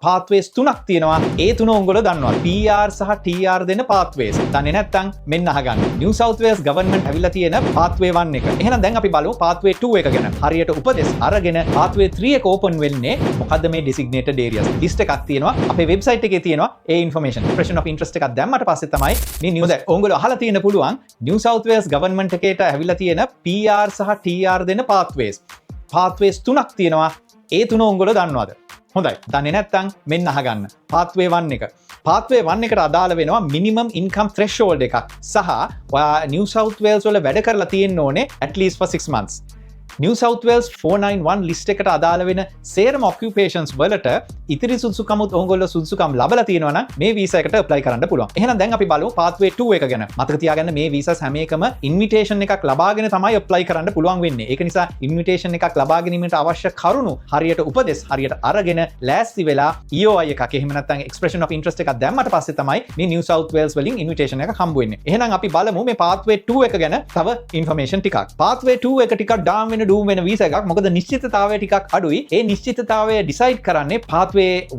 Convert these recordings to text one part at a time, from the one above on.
pathways 3ක් තියෙනවා. ඒ තුන ඔයගොල්ලෝ දන්නවා. PR සහ TR දෙන pathways. දන්නේ නැත්නම් මෙන්න අහගන්න. New South Wales government ඇවිල්ලා තියෙන pathway 1 එක. එහෙනම් දැන් අපි බලමු pathway 2 එක ගැන. හරියට උපදෙස් අරගෙන pathway 3 එක open වෙන්නේ මොකද්ද මේ designated areas. list එකක් තියෙනවා. අපේ website එකේ තියෙනවා ඒ information. expression of interest එකක් දැම්මට පස්සේ තමයි මේ news ඔයගොල්ලෝ අහලා තියෙන පුළුවන් New South Wales government එකේට ඇවිල්ලා තියෙන PR සහ TR දෙන pathways. pathways 3ක් තියෙනවා. ඒ තුන ඔයගොල්ලෝ දන්නවද? හොඳයි. දන්නේ නැත්නම් මෙන්න අහගන්න. pathway 1 එක. pathway 1 එකට අදාළ වෙනවා minimum income threshold එකක්. සහ ඔයා New South Wales වල වැඩ කරලා තියෙන්න ඕනේ at least for 6 months. New South Wales 491 list එකට අදාළ වෙන සේරම occupations වලට ඉතිරි සුදුසුකමුත් ඔයගොල්ලෝ සුදුසුකම් ලබලා තියෙනවා නම් මේ වීසා එකට apply කරන්න පුළුවන්. එහෙනම් දැන් අපි බලමු pathway 2 එක ගැන. මතක තියාගන්න මේ visas හැම එකම invitation එකක් ලබාගෙන තමයි apply කරන්න පුළුවන් වෙන්නේ. ඒක නිසා invitation එකක් ලබා ගැනීමට අවශ්‍ය කරුණු හරියට උපදෙස් හරියට අරගෙන ලෑස්ති වෙලා EOI එකක් එහෙම නැත්නම් expression of interest එකක් දැම්මට පස්සේ තමයි මේ New South Wales වලින් invitation එක හම්බ වෙන්නේ. එහෙනම් අපි බලමු මේ pathway 2 එක ගැන තව information ටිකක්. pathway 2 එක ටිකක් down වෙන doom වෙන වීසා එකක්. මොකද නිශ්චිතතාවය ටිකක් අඩුයි. ඒ නිශ්චිතතාවය decide කරන්නේ pathway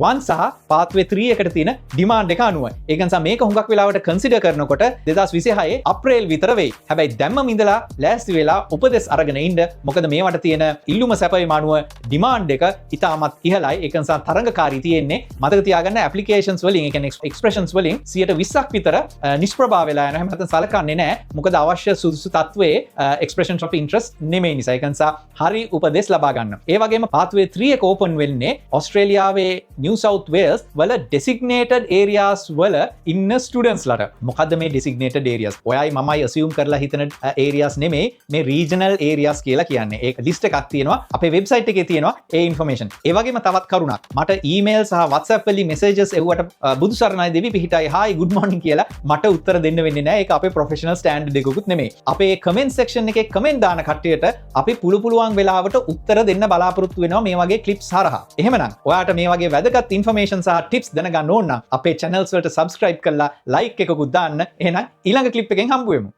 1 සහ pathway 3 එකට තියෙන demand එක අනුව. ඒක නිසා මේක හුඟක් වෙලාවට consider කරනකොට 2026 අප්‍රේල් විතර වෙයි. හැබැයි දැම්මම ඉඳලා ලෑස්ති වෙලා උපදෙස් අරගෙන ඉන්න. මොකද මේවට තියෙන ඉල්ලුම සැපයීම අනුව demand එක ඉතාමත් ඉහළයි. ඒක නිසා තරඟකාරී තියෙන්නේ. මතක තියාගන්න applications වලින් ඒ කියන්නේ expressions වලින් 120ක් විතර නිෂ්ප්‍රභා වෙලා යනවා. එහෙම නැත්නම් සලකන්නේ නැහැ. මොකද අවශ්‍ය සුදුසු තත්වයේ expressions of interest නෙමෙයි නිසා. ඒක නිසා හරි උපදෙස් ලබා ගන්න. ඒ වගේම pathway 3 එක open වෙන්නේ ඔස්ට්‍රේලියාවේ New South Wales වල designated areas වල ඉන්න students ලට. මොකද්ද මේ designated areas? ඔයයි මමයි assume කරලා හිතන areas නෙමෙයි මේ regional areas කියලා කියන්නේ. ඒක list එකක් තියෙනවා. අපේ website එකේ තියෙනවා ඒ information. ඒ වගේම තවත් කරුණක්. මට email සහ WhatsApp වලින් messages එව්වට බුදුසරණයි දෙවි පිහිටයි hi good morning කියලා මට උත්තර දෙන්න වෙන්නේ නැහැ. ඒක අපේ professional standard එකකුත් නෙමෙයි. අපේ comment section එකේ comment දාන කට්ටියට අපි පුළුවන් වෙලාවට උත්තර දෙන්න බලාපොරොත්තු වෙනවා මේ වගේ clips හරහා. එහෙමනම් ඔයාට මේ වගේ වැදගත් information සහ tips දැනගන්න ඕන නම් අපේ channels වලට subscribe කරලා like එකකුත් දාන්න. එහෙනම් ඊළඟ clip එකෙන් හම්බ වෙමු.